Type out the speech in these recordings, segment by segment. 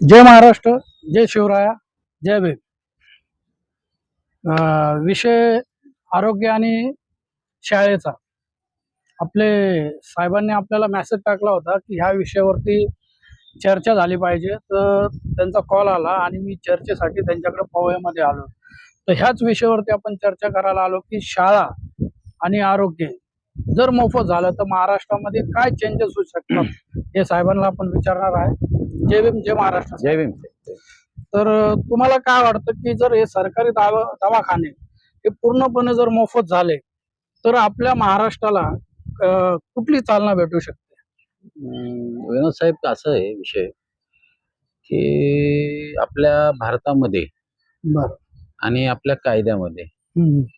जय महाराष्ट्र, जय शिवराया, जय भीम. विषय आरोग्य आणि शाळेचा. आपले साहेबांनी आपल्याला मेसेज टाकला होता की ह्या विषयावरती चर्चा झाली पाहिजे. तर त्यांचा कॉल आला आणि मी चर्चेसाठी त्यांच्याकडे पवईमध्ये आलो. तर ह्याच विषयावरती आपण चर्चा करायला आलो की शाळा आणि आरोग्य जर मोफत झालं तर महाराष्ट्रामध्ये काय चेंजेस होऊ शकतात हे साहेबांना आपण विचारणार आहे. जय भीम, जय महाराष्ट्र. जय भीम. तर तुम्हाला काय वाटतं की जर हे सरकारी दवाखाने हे पूर्णपणे जर मोफत झाले तर आपल्या महाराष्ट्राला कुठली चालना भेटू शकते? विनोद साहेब, असं आहे विषय की आपल्या भारतामध्ये बरं. आणि आपल्या कायद्यामध्ये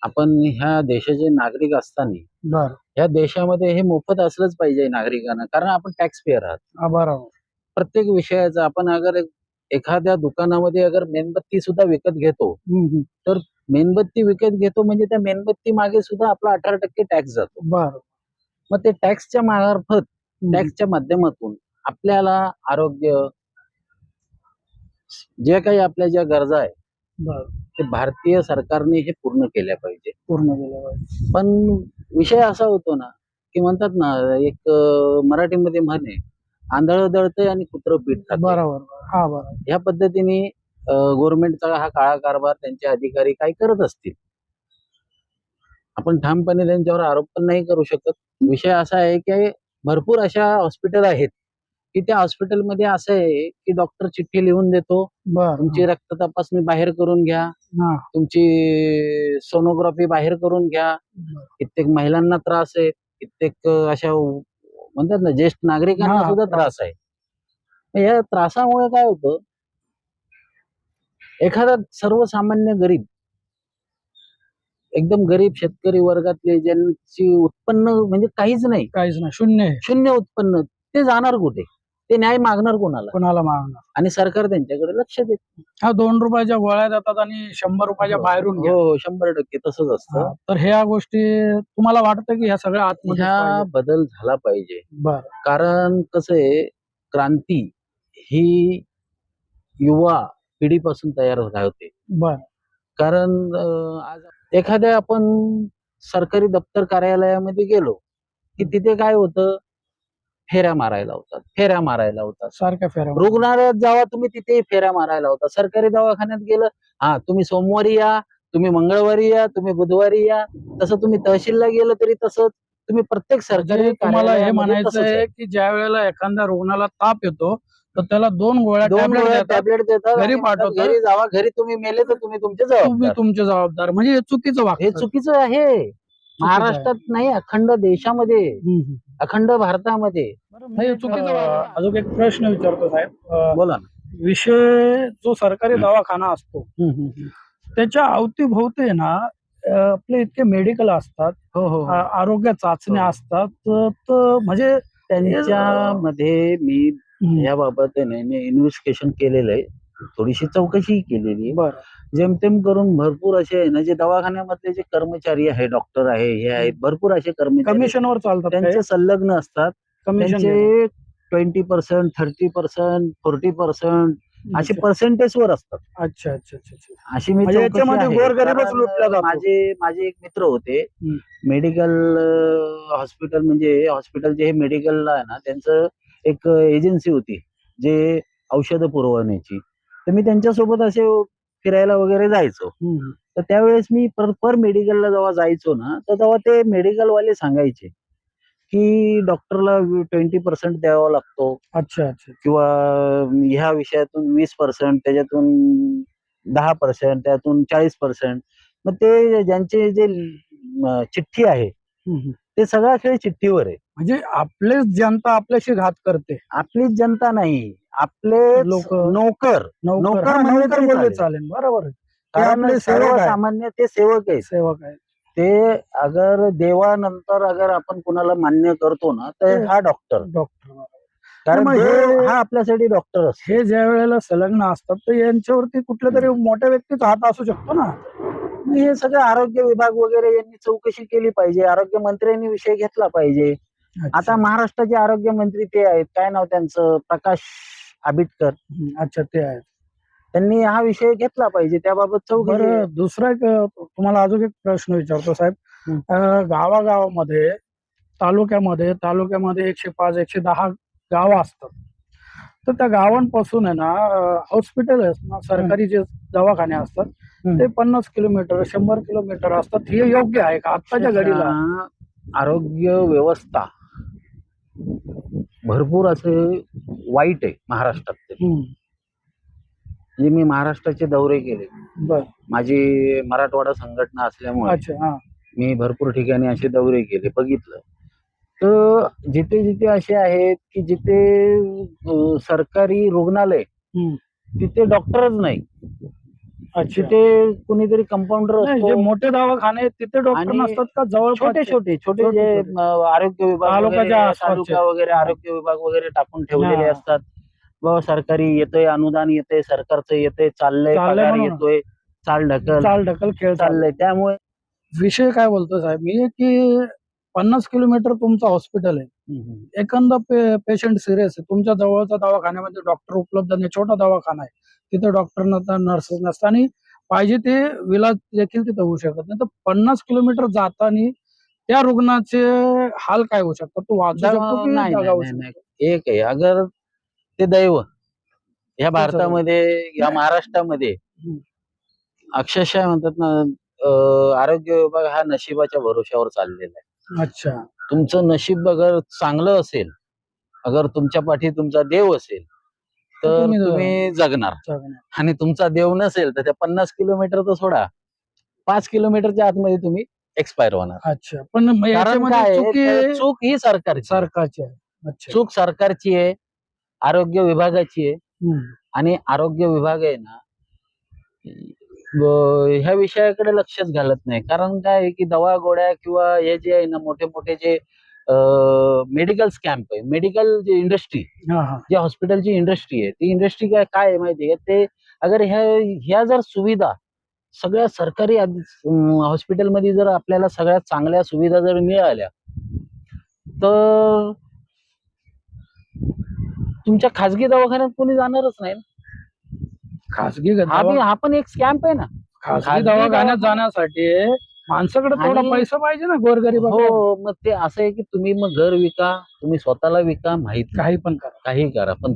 आपण ह्या देशाचे नागरिक असताना बरं. ह्या देशामध्ये हे मोफत असलंच पाहिजे नागरिकांना, कारण आपण टॅक्स पेअर आहात. बरोबर. प्रत्येक विषयाचा आपण अगर एखाद्या दुकानामध्ये अगर मेणबत्ती सुद्धा विकत घेतो तर मेणबत्ती विकत घेतो म्हणजे त्या मेणबत्ती मागे सुद्धा आपला 18% टॅक्स जातो. बरं. मग ते टॅक्सच्या मार्फत, टॅक्सच्या माध्यमातून आपल्याला आरोग्य, जे काही आपल्या ज्या गरजा आहे ते भारतीय सरकारने हे पूर्ण केल्या पाहिजे. पण विषय असा होतो ना की म्हणतात ना, एक मराठीमध्ये म्हणे, आंधळ दळतंय आणि कुत्रं पीठ खातं. बरोबर. हा, बरोबर. ह्या पद्धतीने गव्हर्नमेंटचा हा काळा कारभार त्यांचे अधिकारी काय करत असतील. आपण ठामपणे त्यांच्यावर आरोप पण नाही करू शकत. विषय असा आहे की भरपूर अशा हॉस्पिटल आहेत की त्या हॉस्पिटलमध्ये असं आहे की डॉक्टर चिठ्ठी लिहून देतो, तुमची रक्त तपासणी बाहेर करून घ्या, तुमची सोनोग्राफी बाहेर करून घ्या. कित्येक महिलांना त्रास आहे, कित्येक अशा म्हणतात ना ज्येष्ठ नागरिकांना सुद्धा त्रास आहे. या त्रासामुळे काय होतं, एखादा सर्वसामान्य गरीब, एकदम गरीब शेतकरी वर्गातले ज्यांची उत्पन्न म्हणजे काहीच नाही, शून्य उत्पन्न, ते जाणार कुठे? ते न्याय मागणार कोणाला मागणार? आणि सरकार त्यांच्याकडे लक्ष देत नाही. हा, 2 रुपयाच्या गोळ्या देतात आणि 100 रुपयाच्या बाहेरून घ्या. हो, 100% तसंच असतं. तर ह्या गोष्टी तुम्हाला वाटतं की ह्या सगळ्या ह्या बदल झाला पाहिजे. बरं. कारण कसं आहे, क्रांती ही युवा पिढीपासून तयार होते. बरं. कारण आज एखाद्या आपण सरकारी दप्तर कार्यालयामध्ये गेलो की तिथे काय होतं, फेऱ्या मारायला होतात. सारख्या फेऱ्या. रुग्णालयात जावा तुम्ही, तिथे फेऱ्या मारायला होतात. सरकारी दवाखान्यात गेलं, हा तुम्ही सोमवारी या, तुम्ही मंगळवारी या, तुम्ही बुधवारी या. तसं तुम्ही तहसीलला गेलं तरी तसंच. तुम्ही प्रत्येक सरकारी तुम्हाला हे म्हणायचं आहे की ज्या वेळेला एखाद्या रुग्णाला ताप येतो तर त्याला 2 गोळ्या टॅबलेट देतात, घरी पाठवतात. घरी जावा, घरी तुम्ही मेले तर तुम्ही तुमचे जबाबदार. म्हणजे हे चुकीचं वाक्य. हे चुकीचं आहे. महाराष्ट्रात नाही, अखंड देशामध्ये, अखंड भारतामध्ये. अजून एक प्रश्न विचारतो साहेब. बोला ना. विषय जो सरकारी दवाखाना असतो त्याच्या अवतीभोवती ना आपले इतके मेडिकल असतात, आरोग्य चाचण्या असतात, तर म्हणजे त्यांच्यामध्ये मी याबाबत इन्व्हेस्टिगेशन केलेलं आहे, थोडीशी चौकशी केलेली आहे. जेमतेम करून भरपूर असे आहे ना, जे दवाखान्यामधले जे कर्मचारी आहे, डॉक्टर आहे, हे आहेत, भरपूर असे कर्मचारी कमिशनवर चालतात, त्यांचे संलग्न असतात. त्यांचे 20%, 30%, 40% असे पर्सेंटेज वर असतात. अच्छा. अशी मी माझे एक मित्र होते, मेडिकल हॉस्पिटल, म्हणजे हॉस्पिटल जे मेडिकलला आहे ना, त्यांचं एक एजन्सी होती जे औषधं पुरवण्याची. तर मी त्यांच्यासोबत असे फिरायला वगैरे जायचो. तर त्यावेळेस मी पर मेडिकलला जेव्हा जायचो ना, तर तेव्हा ते मेडिकल वाले सांगायचे की डॉक्टरला 20% द्यावा लागतो. अच्छा. किंवा ह्या विषयातून 20%, त्याच्यातून 10%, त्यातून 40%. मग ते ज्यांचे जे चिठ्ठी आहे ते सगळा खेळ चिठ्ठीवर आहे. म्हणजे आपलेच जनता आपल्याशी घात करते. आपलीच जनता नाही, आपले नोकर बोलले चालेल. बरोबर. सर्वसामान्य ते सेवक आहे. ते अगर देवानंतर अगर आपण कुणाला मान्य करतो ना, तर हा डॉक्टर. कारण हा आपल्यासाठी डॉक्टर असतो. हे ज्या वेळेला संलग्न असतात तर यांच्यावरती कुठल्या तरी मोठ्या व्यक्तीचा हात असू शकतो ना. हे सगळं आरोग्य विभाग वगैरे यांनी चौकशी केली पाहिजे, आरोग्य मंत्र्यांनी विषय घेतला पाहिजे. आता महाराष्ट्राचे आरोग्य मंत्री ते आहेत, काय नाव त्यांचं, प्रकाश आबिटकर, अच्छा ते आहे. त्यांनी हा विषय घेतला पाहिजे, त्याबाबत चौकशी. बरं दुसरा एक तुम्हाला अजून एक प्रश्न विचारतो साहेब. हं. गावागावामध्ये तालुक्यामध्ये 105 110 गावं असतात. तर त्या गावांपासून आहे ना हॉस्पिटल आहेत ना, सरकारी जे दवाखाने असतात हं. ते 50 किलोमीटर 100 किलोमीटर असतात. हे योग्य आहे का आत्ताच्या घडीला? आरोग्य व्यवस्था भरपूर असे वाईट आहे महाराष्ट्रात. म्हणजे मी महाराष्ट्राचे दौरे केले, बर माझी मराठवाडा संघटना असल्यामुळे अच्छा हा मी भरपूर ठिकाणी असे दौरे केले, बघितलं. तर जिथे जिथे असे आहेत की जिथे सरकारी रुग्णालय, हम्म. तिथे डॉक्टरच नाही. अच्छा तिथे कुणीतरी कंपाऊंडर नाही, जे असतो. मोठे दवाखाने आहेत तिथे डॉक्टर आणि नसतात का जवळपास? छोटे छोटे छोटे छोटे जे छोटे. आरोग्य विभाग तालुक्याच्या वगैरे, आसपासचे. तालुका वगैरे आरोग्य विभाग वगैरे टाकून ठेवलेले हा. असतात. बाबा सरकारी येतंय, अनुदान येतंय, सरकारचं येतंय, चाललंय, चाललंय पगार म्हणून. येतोय, चाल ढकल चाल ढकल खेळ चाललाय. चाललंय. त्यामुळे विषय काय बोलतो साहेब मी की 50 किलोमीटर तुमचं हॉस्पिटल आहे, एखादा पेशंट सिरियस आहे, तुमच्या जवळच्या दवाखान्यामध्ये डॉक्टर उपलब्ध नाही, छोटा दवाखाना आहे, तिथे डॉक्टर नसतात, नर्सेस नसतात आणि पाहिजे ते विलाज देखील तिथे होऊ शकत नाही. तर 50 किलोमीटर जाताना त्या रुग्णाचे हाल काय होऊ शकतात? तो वाचू शकतो की नाही दगावू नाही नाही शकतो? एक आहे, अगर ते दैव या तेच आहे. भारतामध्ये, या महाराष्ट्रामध्ये हम्म. अक्षरशः म्हणतात ना, आरोग्य विभाग हा नशिबाच्या भरोश्यावर चाललेला आहे. अच्छा तुमचं नशीब अगर चांगलं असेल, अगर तुमच्या पाठी तुमचा देव असेल, तर तुम्ही जगणार. आणि तुमचा देव नसेल तर त्या 50 किलोमीटर तर सोडा, 5 किलोमीटरच्या आतमध्ये तुम्ही एक्सपायर होणार. अच्छा पण मग कारण याच्यामध्ये काय आहे, चुकी तर चूक ही सरकारची आहे. सरकारची आहे. अच्छा चूक सरकारची आहे, आरोग्य विभागाची आहे. हम्म. आणि आरोग्य विभाग आहे ना, ह्या विषयाकडे लक्षच घालत नाही. कारण काय आहे की दवा गोळ्या किंवा हे जे आहे ना, मोठे मोठे जे मेडिकल स्कॅम्प आहे, मेडिकल जे इंडस्ट्री, हा हा जे हॉस्पिटलची इंडस्ट्री आहे, ती इंडस्ट्री काय आहे माहिती आहे का? ते अगर ह्या जर सुविधा सगळ्या सरकारी हॉस्पिटलमध्ये जर आपल्याला सगळ्यात चांगल्या सुविधा जर मिळाल्या, तर तुमच्या खाजगी दवाखान्यात कोणी जाणारच नाही ना. खासगी हा पण एक स्कॅम्प आहे ना. खासगी दवाखान्यात जाण्यासाठी माणसाकडे थोडा आणि- पैसा पाहिजे ना गोरगरीब. हो, मग ते असं आहे की तुम्ही मग घर विका, तुम्ही स्वतःला विका, माहित नाही. काही पण करा. काही करा, पण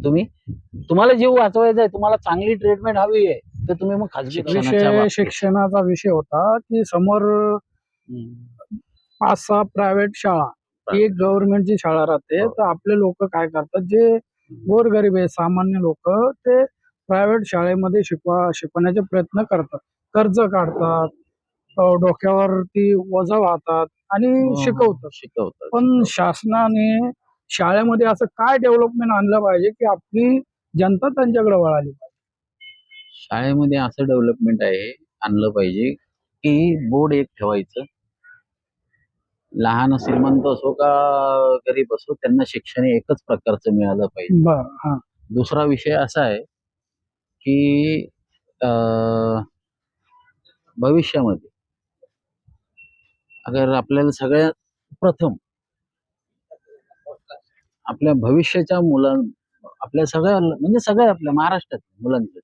तुम्हाला जीव वाचवायचा आहे, तुम्हाला चांगली ट्रीटमेंट हवी आहे, तर तुम्ही मग खाजगी दवाखान्याच्या विषय बाबतीत. शिक्षणाचा विषय होता की समोर हम्म. 5-6 प्रायव्हेट शाळा, एक गव्हर्नमेंटची शाळा राहते. हो. तर आपले लोक काय करतात, जे गोरगरीब आहे सामान्य लोक, ते प्रायव्हेट शाळेमध्ये शिकवण्याचे प्रयत्न करतात, कर्ज काढतात, डोक्यावरती वजा वाहतात आणि शिकवतात. पण शासनाने शाळेमध्ये असं काय डेव्हलपमेंट आणलं पाहिजे की आपली जनता त्यांच्याकडे वळाली पाहिजे? शाळेमध्ये असं डेव्हलपमेंट आणलं पाहिजे की बोर्ड एक ठेवायचं, लहान श्रीमंत असो का गरीब असो, त्यांना शिक्षण एकच प्रकारचं मिळालं पाहिजे. बरं हा दुसरा विषय असा आहे की भविष्यामध्ये अगर आपल्याला सगळ्यात प्रथम आपल्या भविष्याच्या आपल्या सगळ्या म्हणजे सगळ्या आपल्या महाराष्ट्रात मुलांचं